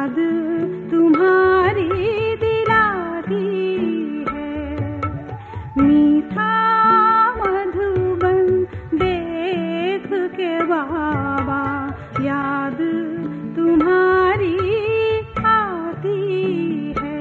याद तुम्हारी दिलाती है। मीठा मधुबन देख के बाबा याद तुम्हारी आती है।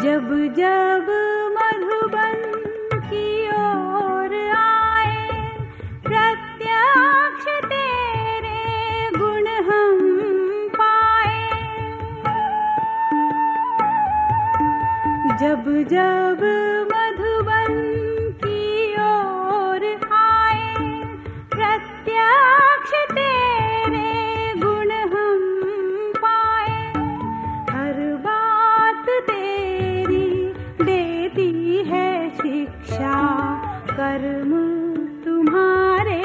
जब जब मधुबन की ओर आए, प्रत्यक्ष तेरे गुण हम पाए। जब जब मधुबन की ओर आए, प्रत्यक्ष तेरे गुण हम पाए। हर बात तेरी देती है शिक्षा, कर्म तुम्हारे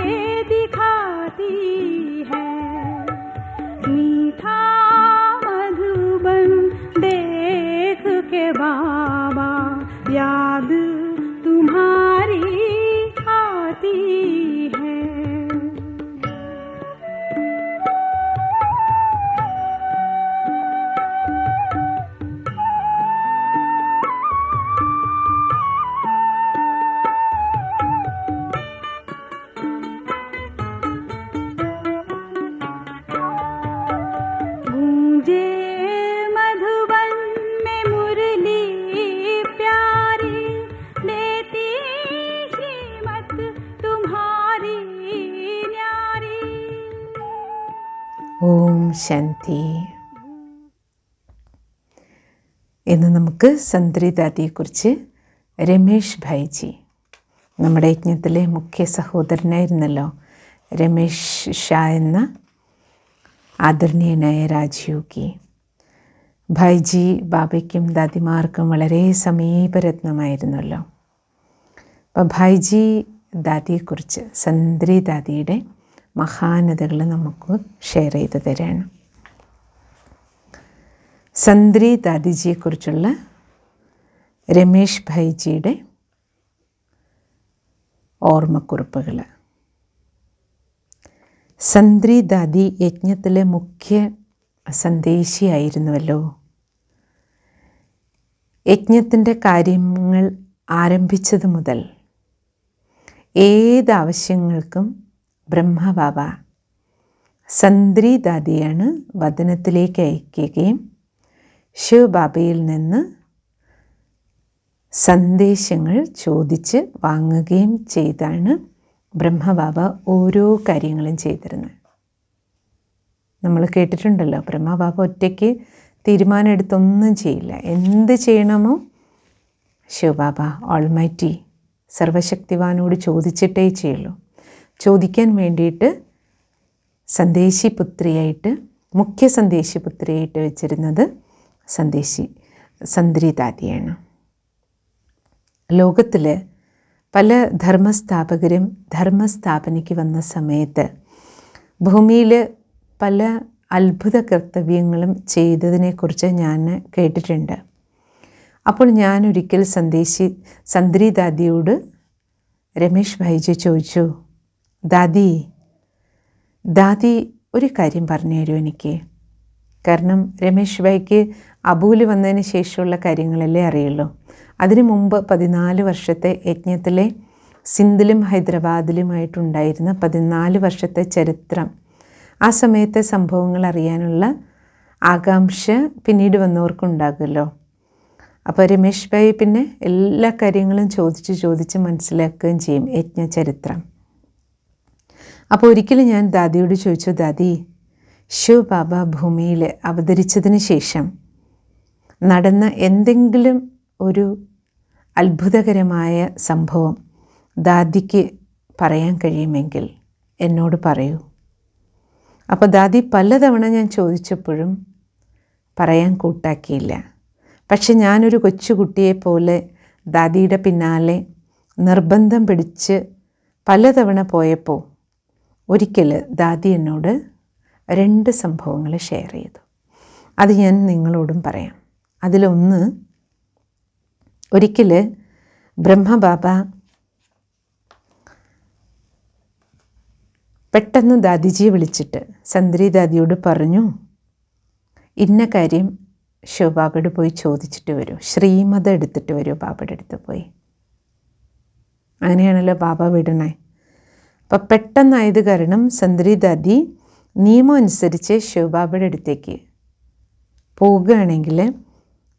दिखाती है। मीठा मधुबन देख के बाबा याद तुम्हारी आती है। गूंजे मधुबन में मुरली प्यारी, देती श्रीमत तुम्हारी न्यारी। ഓം ശാന്തി. ഇന്ന് നമുക്ക് സന്ത്രിദാദിയെക്കുറിച്ച് രമേഷ് ഭായിജി, നമ്മുടെ യജ്ഞത്തിലെ മുഖ്യ സഹോദരനായിരുന്നല്ലോ രമേഷ് ഷാ എന്ന ആദരണീയനായ രാജയോഗി ഭായിജി ബാബയ്ക്കും ദാദിമാർക്കും വളരെ സമീപരത്നമായിരുന്നല്ലോ. അപ്പോൾ ഭായിജി ദാദിയെക്കുറിച്ച് സന്ത്രി ദാദിയുടെ മഹാനതകൾ നമുക്ക് ഷെയർ ചെയ്തു തരാണ്. സന്ത്രി ദാദിജിയെക്കുറിച്ചുള്ള രമേഷ് ഭായിജിയുടെ ഓർമ്മക്കുറിപ്പുകൾ. സന്ത്രി ദാദി യജ്ഞത്തിലെ മുഖ്യ സന്ദേശിയായിരുന്നുവല്ലോ. യജ്ഞത്തിൻ്റെ കാര്യങ്ങൾ ആരംഭിച്ചത് മുതൽ ഏത് ആവശ്യങ്ങൾക്കും ബ്രഹ്മബാബ സന്ത്രി ദാദിയാണ് വദനത്തിലേക്ക് അയക്കുകയും ശിവബാബയിൽ നിന്ന് സന്ദേശങ്ങൾ ചോദിച്ച് വാങ്ങുകയും ചെയ്താണ് ബ്രഹ്മബാബ ഓരോ കാര്യങ്ങളും ചെയ്തിരുന്നത്. നമ്മൾ കേട്ടിട്ടുണ്ടല്ലോ, ബ്രഹ്മബാബ ഒറ്റയ്ക്ക് തീരുമാനം എടുത്തൊന്നും ചെയ്യില്ല. എന്ത് ചെയ്യണമോ ശിവബാബ ഓൾമൈറ്റി സർവശക്തിവാനോട് ചോദിച്ചിട്ടേ ചെയ്യുള്ളൂ. ചോദിക്കാൻ വേണ്ടിയിട്ട് സന്ദേശിപുത്രിയായിട്ട്, മുഖ്യ സന്ദേശിപുത്രിയായിട്ട് വെച്ചിരുന്നത് സന്ത്രി ദാദിയാണ്. ലോകത്തിൽ പല ധർമ്മസ്ഥാപകരും ധർമ്മസ്ഥാപനയ്ക്ക് വന്ന സമയത്ത് ഭൂമിയിൽ പല അത്ഭുത കർത്തവ്യങ്ങളും ചെയ്തതിനെക്കുറിച്ച് ഞാൻ കേട്ടിട്ടുണ്ട്. അപ്പോൾ ഞാനൊരിക്കൽ സന്ത്രി ദാദിയോട് രമേഷ് ഭായിജി ചോദിച്ചു, ദാദി ഒരു കാര്യം പറഞ്ഞു തരുമോ എനിക്ക്? കാരണം രമേഷ് ഭായിക്ക് അബൂല് വന്നതിന് ശേഷമുള്ള കാര്യങ്ങളല്ലേ അറിയുള്ളൂ. അതിനു മുമ്പ് 14 വർഷത്തെ യജ്ഞത്തിലെ സിന്ധിലും ഹൈദരാബാദിലുമായിട്ടുണ്ടായിരുന്ന 14 വർഷത്തെ ചരിത്രം, ആ സമയത്തെ സംഭവങ്ങൾ അറിയാനുള്ള ആകാംക്ഷ പിന്നീട് വന്നവർക്കുണ്ടാകുമല്ലോ. അപ്പോൾ രമേഷ് ഭായി പിന്നെ എല്ലാ കാര്യങ്ങളും ചോദിച്ച് മനസ്സിലാക്കുകയും ചെയ്യും യജ്ഞചരിത്രം. അപ്പോൾ ഒരിക്കലും ഞാൻ ദാദിയോട് ചോദിച്ചു, ദാദി, ശിവബാബ ഭൂമിയിൽ അവതരിച്ചതിന് ശേഷം നടന്ന എന്തെങ്കിലും ഒരു അത്ഭുതകരമായ സംഭവം ദാദിക്ക് പറയാൻ കഴിയുമെങ്കിൽ എന്നോട് പറയൂ. അപ്പോൾ ദാദി പലതവണ ഞാൻ ചോദിച്ചപ്പോഴും പറയാൻ കൂട്ടാക്കിയില്ല. പക്ഷെ ഞാനൊരു കൊച്ചുകുട്ടിയെപ്പോലെ ദാദിയുടെ പിന്നാലെ നിർബന്ധം പിടിച്ച് പലതവണ പോയപ്പോൾ ഒരിക്കൽ ദാദി എന്നോട് 2 സംഭവങ്ങൾ ഷെയർ ചെയ്തു. അത് ഞാൻ നിങ്ങളോടും പറയാം. അതിലൊന്ന്, ഒരിക്കൽ ബ്രഹ്മബാബ പെട്ടെന്ന് ദാദിജിയെ വിളിച്ചിട്ട് സന്ദ്രി ദാദിയോട് പറഞ്ഞു, ഇന്ന കാര്യം ശിവബാബയോട് പോയി ചോദിച്ചിട്ട് വരൂ, ശ്രീമതം എടുത്തിട്ട് വരൂ ബാബയുടെ അടുത്ത് പോയി. അങ്ങനെയാണല്ലോ ബാബ വിടണേ. അപ്പം പെട്ടെന്നായത് കാരണം സന്ദ്രി ദാദി നിയമം അനുസരിച്ച് ശിവബാബയുടെ അടുത്തേക്ക് പോകുകയാണെങ്കിൽ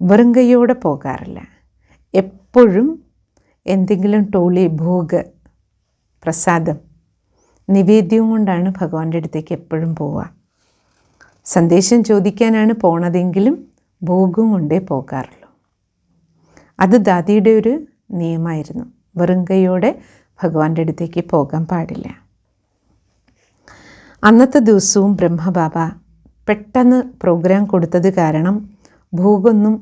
വെറും കൈയോടെ പോകാറില്ല. എപ്പോഴും എന്തെങ്കിലും ടോളി, ഭോഗ്, പ്രസാദം, നിവേദ്യവും കൊണ്ടാണ് ഭഗവാന്റെ അടുത്തേക്ക് എപ്പോഴും പോവുക. സന്ദേശം ചോദിക്കാനാണ് പോണതെങ്കിലും ഭോഗവും കൊണ്ടേ പോകാറുള്ളൂ. അത് ദാദിയുടെ ഒരു നിയമമായിരുന്നു. വെറും കൈയോടെ ഭഗവാന്റെ അടുത്തേക്ക് പോകാൻ പാടില്ല. അന്നത്തെ ദിവസവും ബ്രഹ്മബാബ പെട്ടെന്ന് പ്രോഗ്രാം കൊടുത്തത് കാരണം ഭോഗമൊന്നും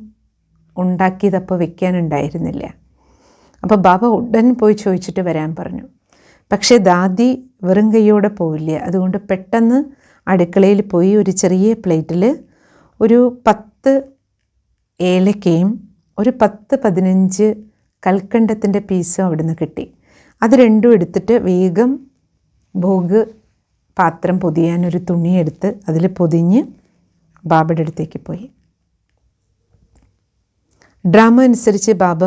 ഉണ്ടാക്കിയതപ്പോൾ വെക്കാനുണ്ടായിരുന്നില്ല. അപ്പോൾ ബാബ ഉടൻ പോയി ചോദിച്ചിട്ട് വരാൻ പറഞ്ഞു. പക്ഷേ ദാദി വെറും കൈയോടെ പോവില്ല. അതുകൊണ്ട് പെട്ടെന്ന് അടുക്കളയിൽ പോയി ഒരു ചെറിയ പ്ലേറ്റിൽ ഒരു 10 ഏലക്കയും ഒരു 10-15 കൽക്കണ്ടത്തിൻ്റെ പീസും അവിടുന്ന് കിട്ടി. അത് രണ്ടും എടുത്തിട്ട് വേഗം ഭോഗ് പാത്രം പൊതിയാനൊരു തുണിയെടുത്ത് അതിൽ പൊതിഞ്ഞ് ബാബയുടെ അടുത്തേക്ക് പോയി. ഡ്രാമ അനുസരിച്ച് ബാബ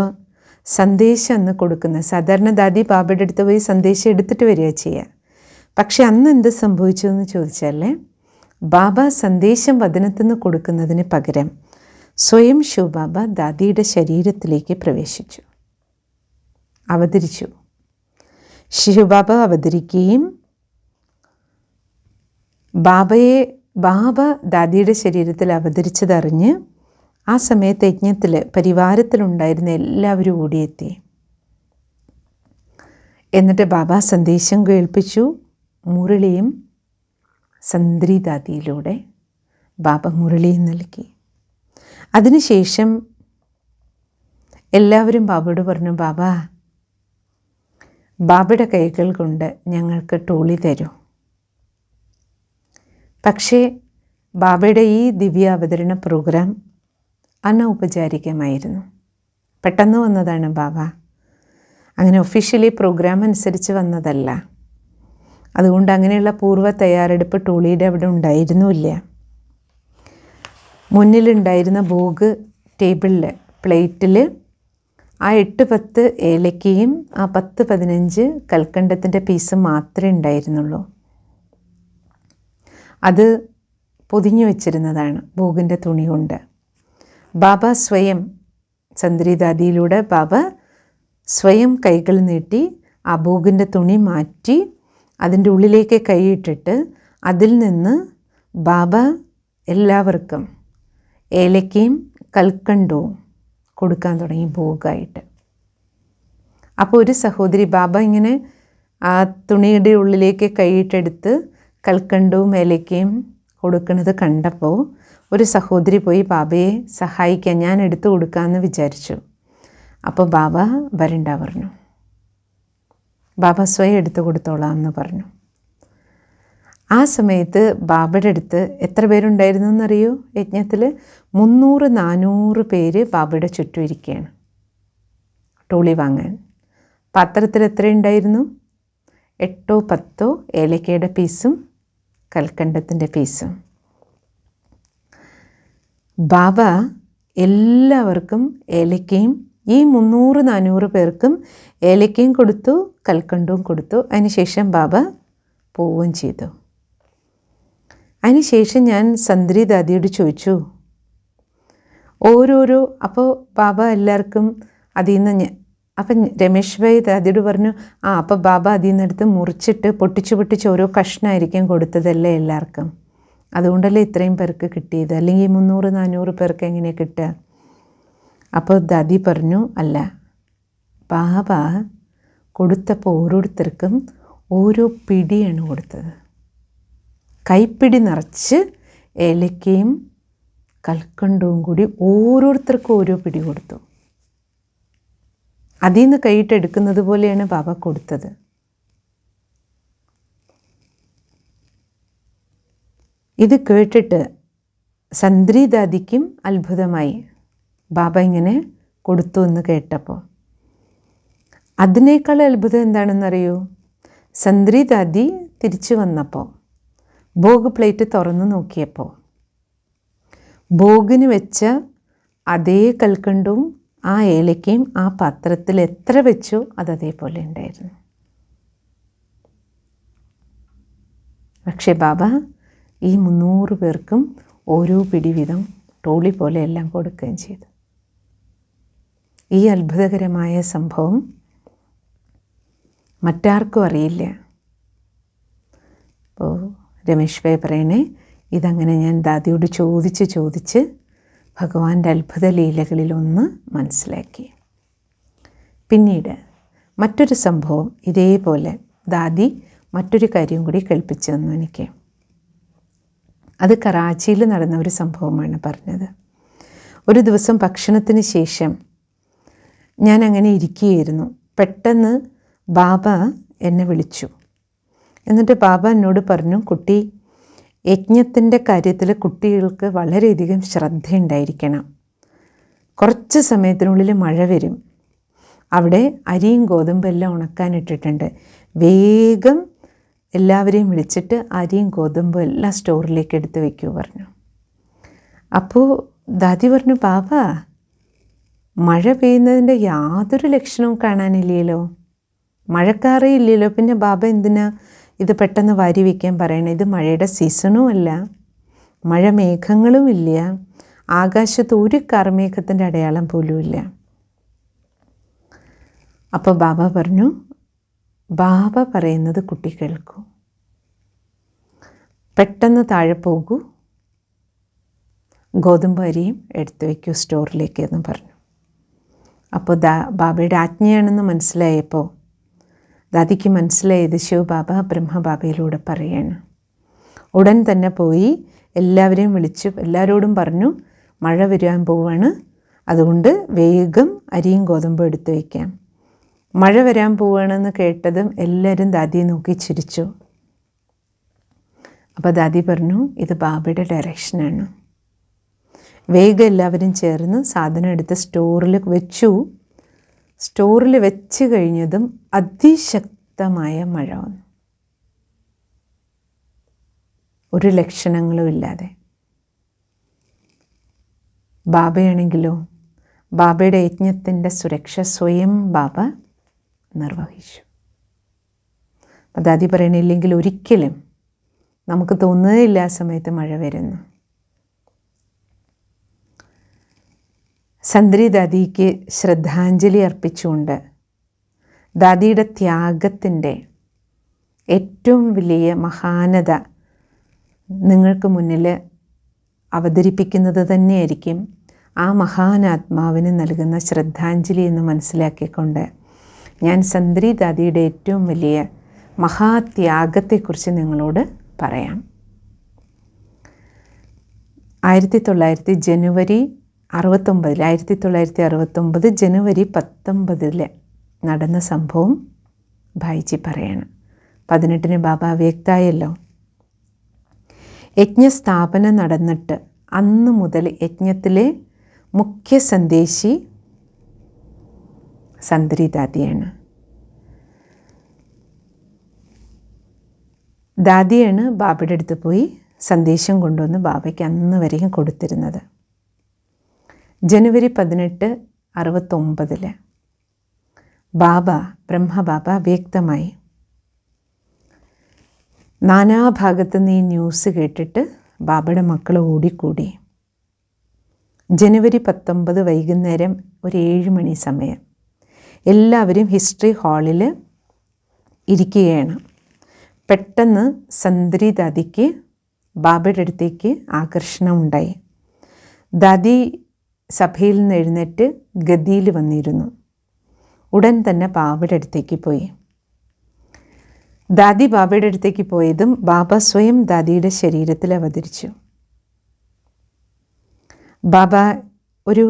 സന്ദേശം അന്ന് കൊടുക്കുന്നത്, സാധാരണ ദാദി ബാബയുടെ അടുത്ത് പോയി സന്ദേശം എടുത്തിട്ട് വരിക ചെയ്യുക. പക്ഷെ അന്ന് എന്ത് സംഭവിച്ചു എന്ന് ചോദിച്ചാൽ, ബാബ സന്ദേശം വദനത്തിൽ നിന്ന് കൊടുക്കുന്നതിന് പകരം സ്വയം ശിവബാബ ദാദിയുടെ ശരീരത്തിലേക്ക് പ്രവേശിച്ചു, അവതരിച്ചു. ശിവബാബ അവതരിക്കുകയും ബാബ ദാദിയുടെ ശരീരത്തിൽ അവതരിച്ചതറിഞ്ഞ് ആ സമയത്ത് യജ്ഞത്തിൽ പരിവാരത്തിലുണ്ടായിരുന്ന എല്ലാവരും ഓടിയെത്തി. എന്നിട്ട് ബാബ സന്ദേശം കേൾപ്പിച്ചു. മുരളിയും സന്ദ്രി ദാദിയിലൂടെ ബാബ മുരളിയും നൽകി. അതിനുശേഷം എല്ലാവരും ബാബയോട് പറഞ്ഞു, ബാബയുടെ കൈകൾ കൊണ്ട് ഞങ്ങൾക്ക് ടോളി തരൂ. പക്ഷേ ബാബയുടെ ഈ ദിവ്യ അവതരണ പ്രോഗ്രാം അനൗപചാരികമായിരുന്നു. പെട്ടെന്ന് വന്നതാണ് ബാബ. അങ്ങനെ ഒഫീഷ്യലി പ്രോഗ്രാം അനുസരിച്ച് വന്നതല്ല. അതുകൊണ്ട് അങ്ങനെയുള്ള പൂർവ്വ തയ്യാറെടുപ്പ് ടോളിയുടെ അവിടെ ഉണ്ടായിരുന്നില്ല. മുന്നിലുണ്ടായിരുന്ന ഭോഗ് ടേബിളിൽ, പ്ലേറ്റിൽ ആ 8-10 ഏലക്കയും ആ 10-15 കൽക്കണ്ടത്തിൻ്റെ പീസ് മാത്രമേ ഉണ്ടായിരുന്നുള്ളൂ. അത് പൊതിഞ്ഞു വച്ചിരുന്നതാണ് ഭോഗിൻ്റെ തുണി കൊണ്ട്. ബാബ സ്വയം, സന്ദ്രി ദാദിയിലൂടെ ബാബ സ്വയം കൈകൾ നീട്ടി ആ ഭോഗിൻ്റെ തുണി മാറ്റി അതിൻ്റെ ഉള്ളിലേക്ക് കൈയിട്ടിട്ട് അതിൽ നിന്ന് ബാബ എല്ലാവർക്കും ഏലക്കയും കൽക്കണ്ടവും കൊടുക്കാൻ തുടങ്ങി ഭോഗമായിട്ട്. അപ്പോൾ ഒരു സഹോദരി ബാബ ഇങ്ങനെ ആ തുണിയുടെ ഉള്ളിലേക്ക് കൈയിട്ടെടുത്ത് കൽക്കണ്ടവും ഏലക്കയും കൊടുക്കുന്നത് കണ്ടപ്പോൾ ഒരു സഹോദരി പോയി ബാബയെ സഹായിക്കാൻ, ഞാൻ എടുത്തു കൊടുക്കാമെന്ന് വിചാരിച്ചു. അപ്പോൾ ബാബ വരണ്ട പറഞ്ഞു. ബാബ സ്വയം എടുത്തു കൊടുത്തോളാം എന്ന് പറഞ്ഞു. ആ സമയത്ത് ബാബയുടെ അടുത്ത് എത്ര പേരുണ്ടായിരുന്നു എന്നറിയോ? യജ്ഞത്തിൽ 300-400 പേര് ബാബയുടെ ചുറ്റും ഇരിക്കുകയാണ് ടോളി വാങ്ങാൻ. പാത്രത്തിൽ എത്രയുണ്ടായിരുന്നു? 8-10 ഏലക്കയുടെ പീസും കൽക്കണ്ടത്തിൻ്റെ പീസും. ബാബ എല്ലാവർക്കും ഏലക്കയും, ഈ 300-400 പേർക്കും ഏലക്കയും കൊടുത്തു, കൽക്കണ്ടവും കൊടുത്തു. അതിനുശേഷം ബാബ പോവുകയും ചെയ്തു. അതിനുശേഷം ഞാൻ സന്ദ്രി ദാദിയോട് ചോദിച്ചു, അപ്പോൾ ബാബ എല്ലാവർക്കും അതിൽ നിന്ന്, അപ്പം രമേശ് ഭായി ദാദിയോട് പറഞ്ഞു, അപ്പോൾ ബാബ അതിൽ നിന്നെടുത്ത് മുറിച്ചിട്ട് പൊട്ടിച്ച് ഓരോ കഷ്ണമായിരിക്കും കൊടുത്തതല്ലേ എല്ലാവർക്കും, അതുകൊണ്ടല്ലേ ഇത്രയും പേർക്ക് കിട്ടിയത്, അല്ലെങ്കിൽ 300-400 പേർക്ക് എങ്ങനെയാണ് കിട്ടുക? അപ്പോൾ ദാദി പറഞ്ഞു, അല്ല, ബാബ കൊടുത്തപ്പോൾ ഓരോരുത്തർക്കും ഓരോ പിടിയാണ് കൊടുത്തത്. കൈപ്പിടി നിറച്ച് ഏലക്കയും കൽക്കണ്ടവും കൂടി ഓരോരുത്തർക്കും ഓരോ പിടി കൊടുത്തു. അതിൽ നിന്ന് കൈയിട്ടെടുക്കുന്നത് പോലെയാണ് ബാബ കൊടുത്തത്. ഇത് കേട്ടിട്ട് സന്ദ്രി ദാദിക്കും അത്ഭുതമായി. ബാബ ഇങ്ങനെ കൊടുത്തു എന്ന് കേട്ടപ്പോൾ. അതിനേക്കാൾ അത്ഭുതം എന്താണെന്നറിയോ? സന്ദ്രി ദാദി തിരിച്ചു വന്നപ്പോൾ ഭോഗ് പ്ലേറ്റ് തുറന്നു നോക്കിയപ്പോൾ ഭോഗിന് വെച്ച അതേ കൽക്കണ്ടവും ആ ഏലക്കയും ആ പാത്രത്തിൽ എത്ര വെച്ചോ അതേപോലെ ഉണ്ടായിരുന്നു. പക്ഷേ ബാബ ഈ 300 പേർക്കും ഓരോ പിടി വീതം ടോളി പോലെ എല്ലാം കൊടുക്കുകയും ചെയ്തു. ഈ അത്ഭുതകരമായ സംഭവം മറ്റാർക്കും അറിയില്ല. അപ്പോൾ രമേശ് ഭായ് പറയണേ, ഇതങ്ങനെ ഞാൻ ദാദിയോട് ചോദിച്ച് ഭഗവാന്റെ അത്ഭുത ലീലകളിലൊന്ന് മനസ്സിലാക്കി. പിന്നീട് മറ്റൊരു സംഭവം ഇതേപോലെ ദാദി മറ്റൊരു കാര്യം കൂടി കേൾപ്പിച്ചു തന്നു എനിക്ക്. അത് കറാച്ചിയിൽ നടന്ന ഒരു സംഭവമാണ് പറഞ്ഞത്. ഒരു ദിവസം ഭക്ഷണത്തിന് ശേഷം ഞാൻ അങ്ങനെ ഇരിക്കുകയായിരുന്നു. പെട്ടെന്ന് ബാബ എന്നെ വിളിച്ചു. എന്നിട്ട് ബാബ എന്നോട് പറഞ്ഞു, കുട്ടി, യജ്ഞത്തിൻ്റെ കാര്യത്തിൽ കുട്ടികൾക്ക് വളരെയധികം ശ്രദ്ധയുണ്ടായിരിക്കണം. കുറച്ച് സമയത്തിനുള്ളിൽ മഴ വരും. അവിടെ അരിയും ഗോതമ്പും എല്ലാം ഉണക്കാനിട്ടിട്ടുണ്ട്. വേഗം എല്ലാവരെയും വിളിച്ചിട്ട് അരിയും ഗോതമ്പും എല്ലാം സ്റ്റോറിലേക്ക് എടുത്ത് വയ്ക്കൂ പറഞ്ഞു. അപ്പോൾ ദാദി പറഞ്ഞു, ബാബ, മഴ പെയ്യുന്നതിൻ്റെ യാതൊരു ലക്ഷണവും കാണാനില്ലല്ലോ, മഴക്കാറേ ഇല്ലല്ലോ, പിന്നെ ബാബ എന്തിനാ ഇത് പെട്ടെന്ന് വാരി വയ്ക്കാൻ പറയണേ? ഇത് മഴയുടെ സീസണും അല്ല, മഴമേഘങ്ങളും ഇല്ല, ആകാശത്ത് ഒരു കാർമേഘത്തിൻ്റെ അടയാളം പോലും ഇല്ല. അപ്പോൾ ബാബ പറഞ്ഞു, ബാബ പറയുന്നത് കുട്ടി കേൾക്കൂ, പെട്ടെന്ന് താഴെ പോകൂ, ഗോതമ്പ് അരിയും എടുത്തു വയ്ക്കൂ സ്റ്റോറിലേക്ക് എന്ന് പറഞ്ഞു. അപ്പോൾ ബാബയുടെ ആജ്ഞയാണെന്ന് മനസ്സിലായപ്പോൾ ദാദിക്ക് മനസ്സിലായത് ശിവബാബ ബ്രഹ്മബാബയിലൂടെ പറയാണ്. ഉടൻ തന്നെ പോയി എല്ലാവരെയും വിളിച്ചു എല്ലാവരോടും പറഞ്ഞു, മഴ വരാൻ പോവാണ്, അതുകൊണ്ട് വേഗം അരിയും ഗോതമ്പും എടുത്തു വയ്ക്കാം. മഴ വരാൻ പോവുകയാണെന്ന് കേട്ടതും എല്ലാവരും ദാദിയെ നോക്കി ചിരിച്ചു. അപ്പോൾ ദാദി പറഞ്ഞു, ഇത് ബാബയുടെ ഡയറക്ഷനാണ്. വേഗം എല്ലാവരും ചേർന്ന് സാധനം എടുത്ത് സ്റ്റോറിൽ വെച്ചു. സ്റ്റോറിൽ വെച്ച് കഴിഞ്ഞതും അതിശക്തമായ മഴ വന്നു, ഒരു ലക്ഷണങ്ങളും ഇല്ലാതെ. ബാബയാണെങ്കിലോ ബാബയുടെ യജ്ഞത്തിൻ്റെ സുരക്ഷ സ്വയം ബാബ നിർവഹിച്ചു. ദാദി പറയണില്ലെങ്കിൽ ഒരിക്കലും നമുക്ക് തോന്നുകയില്ല ആ സമയത്ത് മഴ വരുന്നു. സന്ദ്രി ദാദിക്ക് ശ്രദ്ധാഞ്ജലി അർപ്പിച്ചുകൊണ്ട് ദാദിയുടെ ത്യാഗത്തിൻ്റെ ഏറ്റവും വലിയ മഹാനത നിങ്ങൾക്ക് മുന്നിൽ അവതരിപ്പിക്കുന്നത് തന്നെയായിരിക്കും ആ മഹാനാത്മാവിന് നൽകുന്ന ശ്രദ്ധാഞ്ജലി എന്ന് മനസ്സിലാക്കിക്കൊണ്ട് ഞാൻ സന്ദ്രി ദാദിയുടെ ഏറ്റവും വലിയ മഹാത്യാഗത്തെക്കുറിച്ച് നിങ്ങളോട് പറയാം. 1969 ജനുവരി 1919 നടന്ന സംഭവം ഭായിജി പറയാണ്. 18 ബാബ വ്യക്തായല്ലോ. യജ്ഞസ്ഥാപനം നടന്നിട്ട് അന്ന് മുതൽ യജ്ഞത്തിലെ മുഖ്യ സന്ദേശി സന്ദ്രി ദാദിയാണ്. ദാദിയാണ് ബാബയുടെ അടുത്ത് പോയി സന്ദേശം കൊണ്ടുവന്ന് ബാബയ്ക്ക് അന്ന് വരെയും കൊടുത്തിരുന്നത്. ജനുവരി 18, 19 ബാബ ബ്രഹ്മബാബ വ്യക്തമായി നാനാഭാഗത്തുനിന്ന് ഈ ന്യൂസ് കേട്ടിട്ട് ബാബയുടെ മക്കൾ ഓടിക്കൂടി. ജനുവരി 19 വൈകുന്നേരം ഒരു 7 മണി സമയം എല്ലാവരും ഹിസ്റ്ററി ഹാളിൽ ഇരിക്കുകയാണ്. പെട്ടെന്ന് സന്ദ്രി ദാദിക്ക് ബാബയുടെ അടുത്തേക്ക് ആകർഷണം ഉണ്ടായി. ദാദി സഭയിൽ നിന്ന് എഴുന്നേറ്റ് ഗദിയിൽ വന്നിരുന്നു. ഉടൻ തന്നെ ബാബയുടെ അടുത്തേക്ക് പോയി. ദാദി ബാബയുടെ അടുത്തേക്ക് പോയതും ബാബ സ്വയം ദാദിയുടെ ശരീരത്തിൽ അവതരിച്ചു. ബാബ ഒരു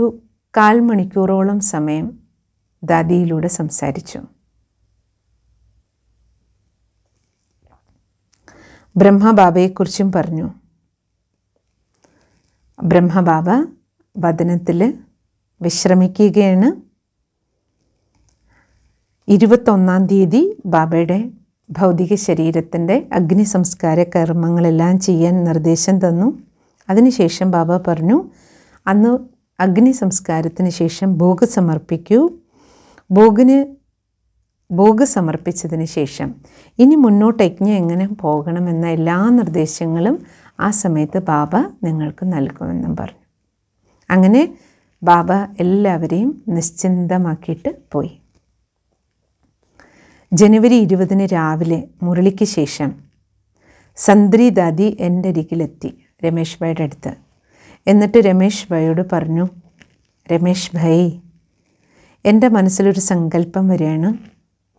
1/4 മണിക്കൂറോളം സമയം ദാദിയിലൂടെ സംസാരിച്ചു. ബ്രഹ്മബാബയെക്കുറിച്ചും പറഞ്ഞു. ബ്രഹ്മബാബ വദനത്തിൽ വിശ്രമിക്കുകയാണ്. 21-ാം തീയതി ബാബയുടെ ഭൗതിക ശരീരത്തിൻ്റെ അഗ്നി സംസ്കാര കർമ്മങ്ങളെല്ലാം ചെയ്യാൻ നിർദ്ദേശം തന്നു. അതിനുശേഷം ബാബ പറഞ്ഞു, അന്ന് അഗ്നി സംസ്കാരത്തിന് ശേഷം ഭോഗ് സമർപ്പിക്കൂ. ഭോഗ് സമർപ്പിച്ചതിന് ശേഷം ഇനി മുന്നോട്ട് യജ്ഞം എങ്ങനെ പോകണമെന്ന എല്ലാ നിർദ്ദേശങ്ങളും ആ സമയത്ത് ബാബ നിങ്ങൾക്ക് നൽകുമെന്നും പറഞ്ഞു. അങ്ങനെ ബാബ എല്ലാവരെയും നിശ്ചിന്തമാക്കിയിട്ട് പോയി. ജനുവരി 20 രാവിലെ മുരളിക്ക് ശേഷം സന്ദ്രി ദാദി എൻ്റെ അരികിലെത്തി, രമേഷ് ഭായിയുടെ അടുത്ത്. എന്നിട്ട് രമേഷ് ഭായിയോട് പറഞ്ഞു, രമേഷ് ഭായി, എൻ്റെ മനസ്സിലൊരു സങ്കല്പം വരികയാണ്.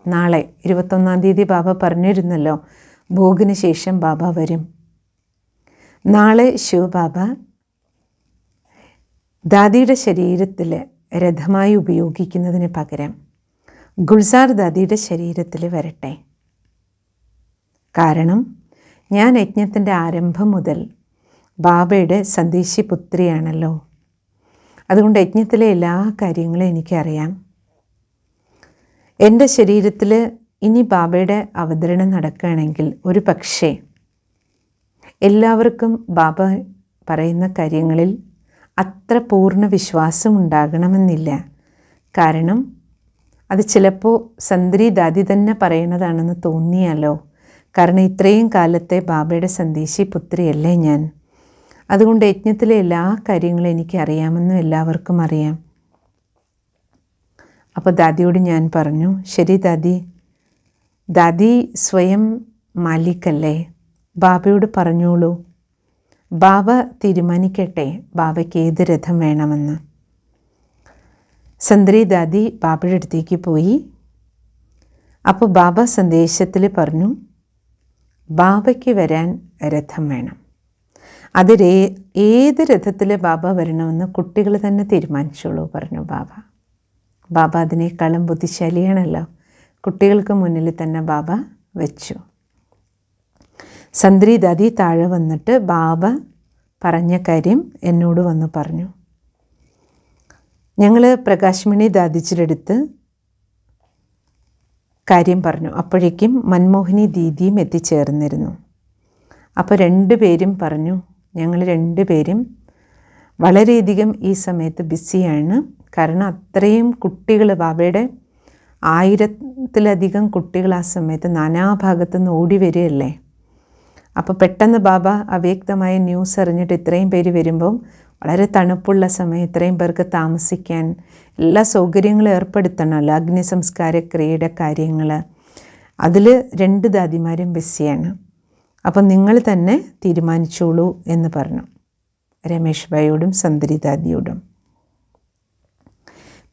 നാളെ 21-ാം തീയതി ബാബ പറഞ്ഞിരുന്നല്ലോ ഭോഗിന് ശേഷം ബാബ വരും. നാളെ ശിവബാബ ദാദിയുടെ ശരീരത്തിൽ രഥമായി ഉപയോഗിക്കുന്നതിന് പകരം ഗുൽസാർ ദാദിയുടെ ശരീരത്തിൽ വരട്ടെ. കാരണം ഞാൻ യജ്ഞത്തിൻ്റെ ആരംഭം മുതൽ ബാബയുടെ സന്ദേശി പുത്രിയാണല്ലോ. അതുകൊണ്ട് യജ്ഞത്തിലെ എല്ലാ കാര്യങ്ങളും എനിക്കറിയാം. എൻ്റെ ശരീരത്തിൽ ഇനി ബാബയുടെ അവതരണം നടക്കുകയാണെങ്കിൽ ഒരു പക്ഷേ എല്ലാവർക്കും ബാബ പറയുന്ന കാര്യങ്ങളിൽ അത്ര പൂർണ്ണ വിശ്വാസം ഉണ്ടാകണമെന്നില്ല. കാരണം അത് ചിലപ്പോൾ സന്ദ്രി ദാദി തന്നെ പറയുന്നതാണെന്ന് തോന്നിയാലോ. കാരണം ഇത്രയും കാലത്തെ ബാബയുടെ സന്ദേശി പുത്രിയല്ലേ ഞാൻ. അതുകൊണ്ട് യജ്ഞത്തിലെ എല്ലാ കാര്യങ്ങളും എനിക്ക് അറിയാമെന്നും എല്ലാവർക്കും അറിയാം. അപ്പോൾ ദാദിയോട് ഞാൻ പറഞ്ഞു, ശരി ദാദി, ദാദി സ്വയം മാലിക്കല്ലേ, ബാബയോട് പറഞ്ഞോളൂ. ബാബ തീരുമാനിക്കട്ടെ ബാബയ്ക്ക് ഏത് രഥം വേണമെന്ന്. സന്ദ്രി ദാദി ബാബയുടെ അടുത്തേക്ക് പോയി. അപ്പോൾ ബാബ സന്ദേശത്തിൽ പറഞ്ഞു, ബാബയ്ക്ക് വരാൻ രഥം വേണം. അത് ഏത് രഥത്തിൽ ബാബ വരണമെന്ന് കുട്ടികൾ തന്നെ തീരുമാനിച്ചോളൂ പറഞ്ഞു ബാബ. ബാബ അതിനേക്കാളും ബുദ്ധിശാലിയാണല്ലോ. കുട്ടികൾക്ക് മുന്നിൽ തന്നെ ബാബ വെച്ചു. സന്ദ്രി ദാദി താഴെ വന്നിട്ട് ബാബ പറഞ്ഞ കാര്യം എന്നോട് വന്ന് പറഞ്ഞു. ഞങ്ങൾ പ്രകാശ്മണി ദാദിച്ചിടടുത്ത് കാര്യം പറഞ്ഞു. അപ്പോഴേക്കും മൻമോഹിനി ദീദിയും എത്തിച്ചേർന്നിരുന്നു. അപ്പോൾ രണ്ടുപേരും പറഞ്ഞു, ഞങ്ങൾ രണ്ടുപേരും വളരെയധികം ഈ സമയത്ത് ബിസിയാണ്. കാരണം അത്രയും കുട്ടികൾ, ബാബയുടെ 1000-ത്തിലധികം കുട്ടികൾ ആ സമയത്ത് നാനാഭാഗത്തു നിന്ന് ഓടി വരികയല്ലേ. അപ്പോൾ പെട്ടെന്ന് ബാബ അവ്യക്തമായ ന്യൂസ് അറിഞ്ഞിട്ട് ഇത്രയും പേര് വരുമ്പം വളരെ തണുപ്പുള്ള സമയം, ഇത്രയും പേർക്ക് താമസിക്കാൻ എല്ലാ സൗകര്യങ്ങളും ഏർപ്പെടുത്തണമല്ലോ. അഗ്നി സംസ്കാര ക്രിയയുടെ കാര്യങ്ങൾ, അതിൽ 2 ദാദിമാരും ബിസിയാണ്. അപ്പം നിങ്ങൾ തന്നെ തീരുമാനിച്ചോളൂ എന്ന് പറഞ്ഞു രമേഷ് ഭായിയോടും സന്ദ്രി ദാദിയോടും.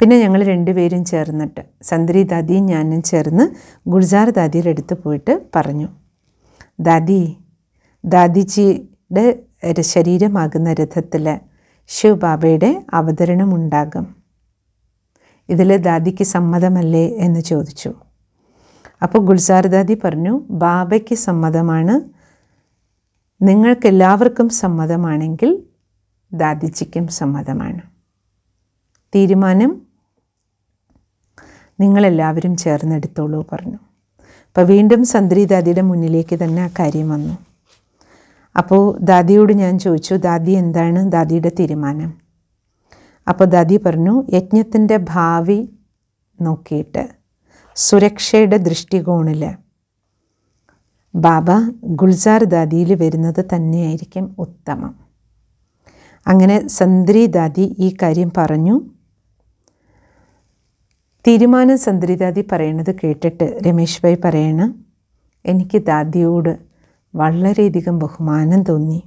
പിന്നെ ഞങ്ങൾ രണ്ടുപേരും ചേർന്നിട്ട്, സന്ദ്രി ദാദിയും ഞാനും ചേർന്ന് ഗുൽസാർ ദാദിയുടെ അടുത്ത് പോയിട്ട് പറഞ്ഞു, ദാദിജിയുടെ ശരീരമാകുന്ന രഥത്തിൽ ശിവബാബയുടെ അവതരണം ഉണ്ടാകും. ഇതിൽ ദാദിക്ക് സമ്മതമല്ലേ എന്ന് ചോദിച്ചു. അപ്പോൾ ഗുൽസാർ ദാദി പറഞ്ഞു, ബാബയ്ക്ക് സമ്മതമാണ്, നിങ്ങൾക്കെല്ലാവർക്കും സമ്മതമാണെങ്കിൽ ദാദിജിക്കും സമ്മതമാണ്. തീരുമാനം നിങ്ങളെല്ലാവരും ചേർന്നെടുത്തോളൂ പറഞ്ഞു. അപ്പോൾ വീണ്ടും സന്ദ്രി ദാദിയുടെ മുന്നിലേക്ക് തന്നെ ആ കാര്യം വന്നു. അപ്പോൾ ദാദിയോട് ഞാൻ ചോദിച്ചു, ദാദി എന്താണ് ദാദിയുടെ തീരുമാനം? അപ്പോൾ ദാദി പറഞ്ഞു, യജ്ഞത്തിൻ്റെ ഭാവി നോക്കിയിട്ട് സുരക്ഷയുടെ ദൃഷ്ടികോണിൽ ബാബ ഗുൽസാർ ദാദിയിൽ വരുന്നത് തന്നെയായിരിക്കും ഉത്തമം. അങ്ങനെ സന്ദ്രി ദാദി ഈ കാര്യം പറഞ്ഞു. തീരുമാനം സന്ദ്രി ദാദി പറയണത് കേട്ടിട്ട് രമേഷ് ഭായി പറയണം, എനിക്ക് ദാദിയോട് വളരെയധികം ബഹുമാനം തോന്നി.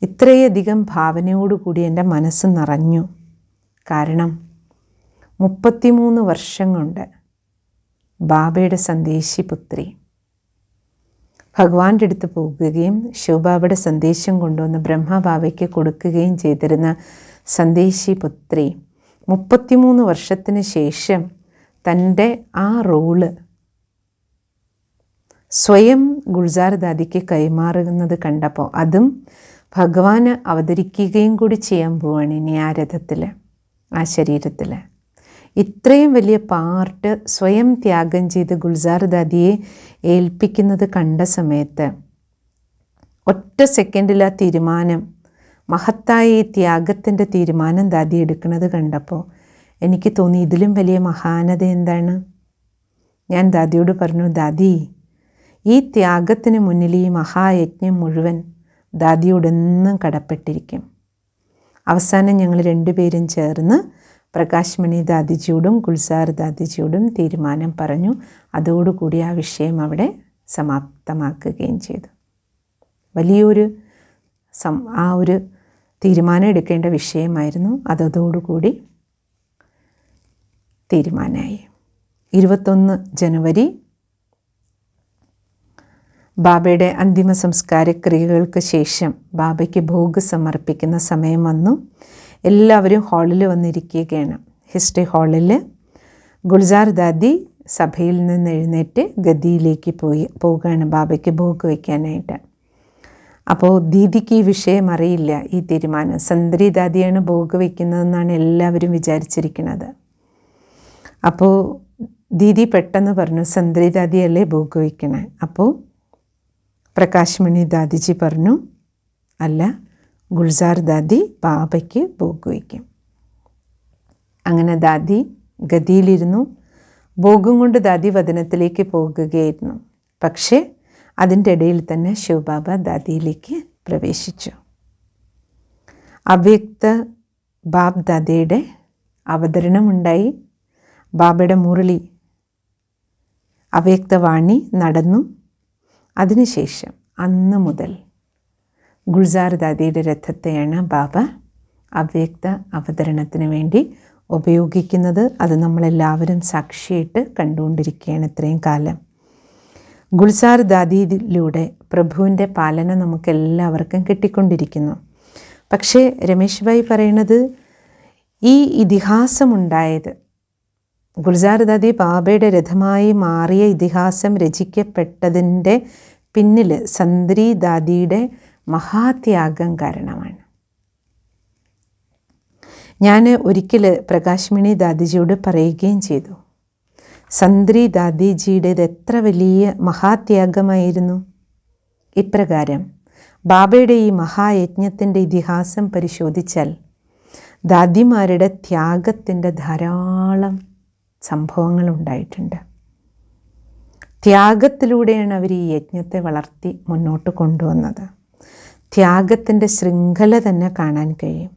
ഇത്രയധികം ഭാവനയോടുകൂടി എൻ്റെ മനസ്സ് നിറഞ്ഞു. കാരണം 33 വർഷം കൊണ്ട് ബാബയുടെ സന്ദേശി പുത്രി ഭഗവാന്റെ അടുത്ത് പോകുകയും ശിവബാബയുടെ സന്ദേശം കൊണ്ടുവന്ന് ബ്രഹ്മബാബയ്ക്ക് കൊടുക്കുകയും ചെയ്തിരുന്ന സന്ദേശി പുത്രി 33 വർഷത്തിന് ശേഷം തൻ്റെ ആ റോള് സ്വയം ഗുൽസാർ ദാദിക്ക് കൈമാറുന്നത് കണ്ടപ്പോൾ, അതും ഭഗവാന് അവതരിക്കുകയും കൂടി ചെയ്യാൻ പോവാണ് ഇനി ആ രഥത്തിൽ. ആ ശരീരത്തിൽ. ഇത്രയും വലിയ പാർട്ട് സ്വയം ത്യാഗം ചെയ്ത് ഗുൽസാർ ദാദിയെ ഏൽപ്പിക്കുന്നത് കണ്ട സമയത്ത് ഒറ്റ സെക്കൻഡിൽ ആ തീരുമാനം, മഹത്തായ ഈ ത്യാഗത്തിൻ്റെ തീരുമാനം ദാദി എടുക്കുന്നത് കണ്ടപ്പോൾ എനിക്ക് തോന്നി ഇതിലും വലിയ മഹാനത എന്താണ്. ഞാൻ ദാദിയോട് പറഞ്ഞു, ദാദി, ഈ ത്യാഗത്തിന് മുന്നിൽ ഈ മഹായജ്ഞം മുഴുവൻ ദാദിയോടെന്നും കടപ്പെട്ടിരിക്കും. അവസാനം ഞങ്ങൾ രണ്ടുപേരും ചേർന്ന് പ്രകാശ് മണി ദാദിജിയോടും ഗുൽസാർ ദാദിജിയോടും തീരുമാനം പറഞ്ഞു. അതോടുകൂടി ആ വിഷയം അവിടെ സമാപ്തമാക്കുകയും ചെയ്തു. വലിയൊരു ആ ഒരു തീരുമാനം എടുക്കേണ്ട വിഷയമായിരുന്നു. അതോടുകൂടി തീരുമാനമായി. 21 ജനുവരി ബാബയുടെ അന്തിമ സംസ്കാര ക്രിയകൾക്ക് ശേഷം ബാബയ്ക്ക് ഭോഗ് സമർപ്പിക്കുന്ന സമയം വന്നു. എല്ലാവരും ഹാളിൽ വന്നിരിക്കുകയാണ്. ഹിസ്റ്ററി ഹാളിൽ ഗുൽസാർ ദാദി സഭയിൽ നിന്ന് എഴുന്നേറ്റ് ഗദ്ദിയിലേക്ക് പോവുകയാണ് ബാബയ്ക്ക് ഭോഗ് വയ്ക്കാനായിട്ട്. അപ്പോൾ ദീദിക്ക് ഈ വിഷയം അറിയില്ല, ഈ തീരുമാനം. സന്ദ്രി ദാദിയാണ് ഭോഗ് വയ്ക്കുന്നതെന്നാണ് എല്ലാവരും വിചാരിച്ചിരിക്കുന്നത്. അപ്പോൾ ദീദി പെട്ടെന്ന് പറഞ്ഞു, സന്ദ്രി ദാദിയല്ലേ ഭോഗ് വയ്ക്കണേ. അപ്പോൾ പ്രകാശ് മണി ദാദിജി പറഞ്ഞു, അല്ല, ഗുൽസാർ ദാദി ബാബയ്ക്ക് ഭോഗ് വയ്ക്കും. അങ്ങനെ ദാദി ഗദിയിലിരുന്നു. ഭോഗം കൊണ്ട് ദാദി വദനത്തിലേക്ക് പോകുകയായിരുന്നു. പക്ഷേ അതിൻ്റെ ഇടയിൽ തന്നെ ശിവബാബ ദാദിയിലേക്ക് പ്രവേശിച്ചു. അവ്യക്ത ബാബ് ദാദയുടെ അവതരണമുണ്ടായി. ബാബയുടെ മുരളി, അവ്യക്തവാണി നടന്നു. അതിനുശേഷം അന്ന് മുതൽ ഗുൽസാർ ദാദിയുടെ രഥത്തെയാണ് ബാബ അവ്യക്ത അവതരണത്തിന് വേണ്ടി ഉപയോഗിക്കുന്നത്. അത് നമ്മളെല്ലാവരും സാക്ഷിയായിട്ട് കണ്ടുകൊണ്ടിരിക്കുകയാണ് ഇത്രയും കാലം. ഗുൽസാർ ദാദിയിലൂടെ പ്രഭുവിൻ്റെ പാലന നമുക്കെല്ലാവർക്കും കിട്ടിക്കൊണ്ടിരിക്കുന്നു. പക്ഷേ രമേശ് ഭായി പറയണത്, ഈ ഇതിഹാസമുണ്ടായത്, ഗുൽസാർ ദാദി ബാബയുടെ രഥമായി മാറിയ ഇതിഹാസം രചിക്കപ്പെട്ടതിൻ്റെ പിന്നിൽ സന്ദ്രി ദാദിയുടെ മഹാത്യാഗം കാരണമാണ്. ഞാൻ ഒരിക്കൽ പ്രകാശ് മണി ദാദിജിയോട് പറയുകയും ചെയ്തു, സന്ദ്രി ദാദിജിയുടേത് എത്ര വലിയ മഹാത്യാഗമായിരുന്നു. ഇപ്രകാരം ബാബയുടെ ഈ മഹായജ്ഞത്തിൻ്റെ ഇതിഹാസം പരിശോധിച്ചാൽ ദാദിമാരുടെ ത്യാഗത്തിൻ്റെ ധാരാളം സംഭവങ്ങൾ ഉണ്ടായിട്ടുണ്ട്. ത്യാഗത്തിലൂടെയാണ് അവർ ഈ യജ്ഞത്തെ വളർത്തി മുന്നോട്ട് കൊണ്ടുവന്നത്. ത്യാഗത്തിൻ്റെ ശൃംഖല തന്നെ കാണാൻ കഴിയും.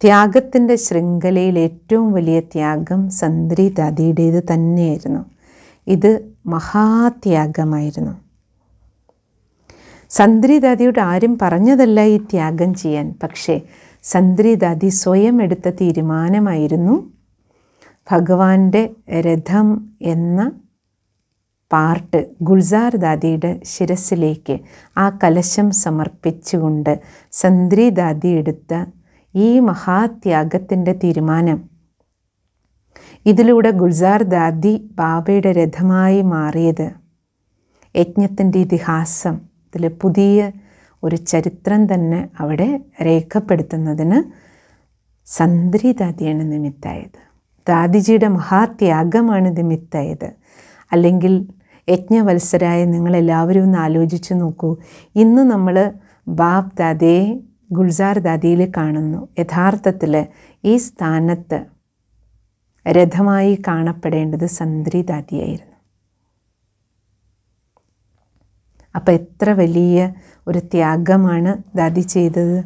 ത്യാഗത്തിൻ്റെ ശൃംഖലയിൽ ഏറ്റവും വലിയ ത്യാഗം സന്ദ്രി ദാദിയുടേത് തന്നെയായിരുന്നു. ഇത് മഹാത്യാഗമായിരുന്നു. സന്ദ്രി ദാദിയോട് ആരും പറഞ്ഞതല്ല ഈ ത്യാഗം ചെയ്യാൻ. പക്ഷേ സന്ദ്രി ദാദി സ്വയം എടുത്ത തീരുമാനമായിരുന്നു. ഭഗവാന്റെ രഥം എന്ന പാർട്ട് ഗുൽസാർ ദാദിയുടെ ശിരസിലേക്ക് ആ കലശം സമർപ്പിച്ചുകൊണ്ട് സന്ദ്രി ദാദി എടുത്ത ഈ മഹാത്യാഗത്തിൻ്റെ തീരുമാനം, ഇതിലൂടെ ഗുൽസാർ ദാദി ബാബയുടെ രഥമായി മാറിയത് യജ്ഞത്തിൻ്റെ ഇതിഹാസം, ഇതിൽ പുതിയ ഒരു ചരിത്രം തന്നെ അവിടെ രേഖപ്പെടുത്തുന്നതിന് സന്ദ്രി ദാദിയാണ് നിമിത്തായത്. ദാദിജിയുടെ മഹാത്യാഗമാണ് നിമിത്തായത്. അല്ലെങ്കിൽ യജ്ഞവത്സരായ നിങ്ങളെല്ലാവരും ഒന്ന് ആലോചിച്ച് നോക്കൂ. ഇന്ന് നമ്മൾ ബാബ് ദാദയെ ഗുൽസാർ ദാദിയിൽ കാണുന്നു. യഥാർത്ഥത്തിൽ ഈ സ്ഥാനത്ത് രഥമായി കാണപ്പെടേണ്ടത് സന്ദ്രി ദാദിയായിരുന്നു. അപ്പം എത്ര വലിയ ഒരു ത്യാഗമാണ് ദാദി ചെയ്തത്.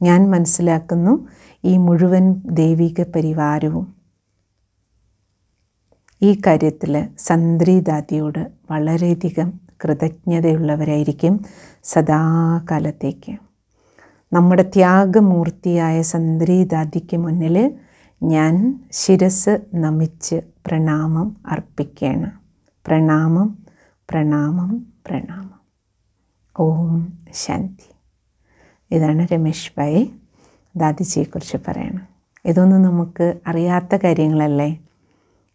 ഞാൻ മനസ്സിലാക്കുന്നു ഈ മുഴുവൻ ദൈവിക പരിവാരവും ഈ കാര്യത്തിൽ സന്ദ്രി ദാദിയോട് വളരെയധികം കൃതജ്ഞതയുള്ളവരായിരിക്കും സദാകാലത്തേക്ക്. നമ്മുടെ ത്യാഗമൂർത്തിയായ സന്ദ്രി ദാദിക്ക് മുന്നിൽ ഞാൻ ശിരസ് നമിച്ച് പ്രണാമം അർപ്പിക്കുകയാണ്. പ്രണാമം, പ്രണാമം, പ്രണാമം. ഓം ശാന്തി. ഇതാണ് രമേശ് ഭായി ദാദിജിയെക്കുറിച്ച് പറയണം. ഇതൊന്നും നമുക്ക് അറിയാത്ത കാര്യങ്ങളല്ലേ.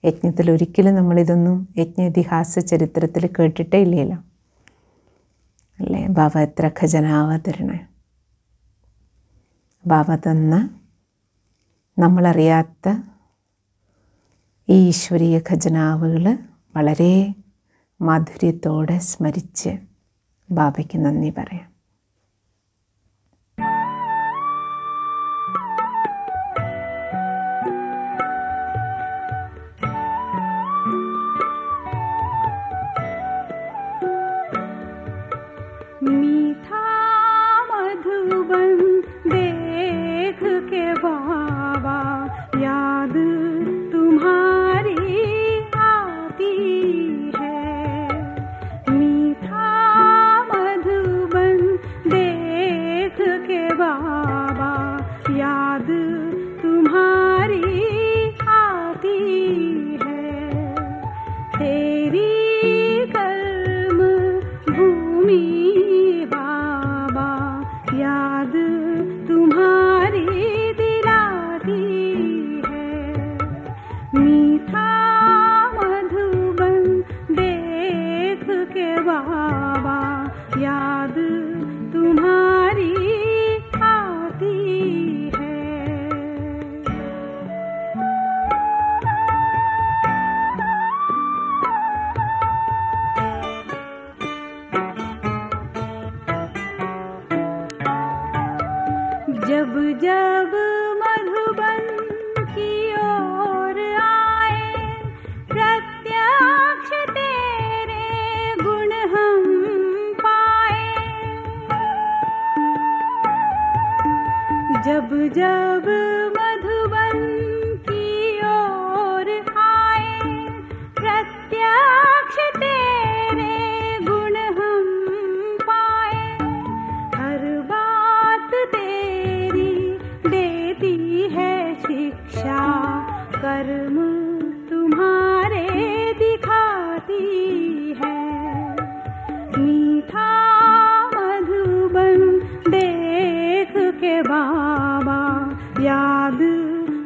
യജ്ഞത്തിൽ ഒരിക്കലും നമ്മളിതൊന്നും യജ്ഞ ഇതിഹാസ ചരിത്രത്തിൽ കേട്ടിട്ടേ ഇല്ലല്ലോ അല്ലേ. ബാബ എത്ര ഖജനാവതരണ, ബാബ തന്ന നമ്മളറിയാത്ത ഈ ഈശ്വരീയ ഖജനാവുകൾ വളരെ മാധുര്യത്തോടെ സ്മരിച്ച് ബാബയ്ക്ക് നന്ദി പറയാം. मीठा मधुबन देख के बाबा याद तुम्हारी आती है. मीठा मधुबन देख के बाबा याद तुम्हारी आती है. तेरी कलम भूमि बाबा याद तुम्हारी दिलाती है. मीठा मधुबन देख के बाबा याद तुम्हारी आती है. जब जब मधुबन की ओर आए प्रत्यक्ष तेरे गुण हम पाए. जब जब मधुबन की ओर आए प्रत्यक्ष तेरे गुण हम पाए. हर बात तेरी देती है शिक्षा, कर्म तुम्हारे दिखाती है. मीठा मधुबन देख के बाबा याद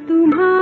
तुम्हारी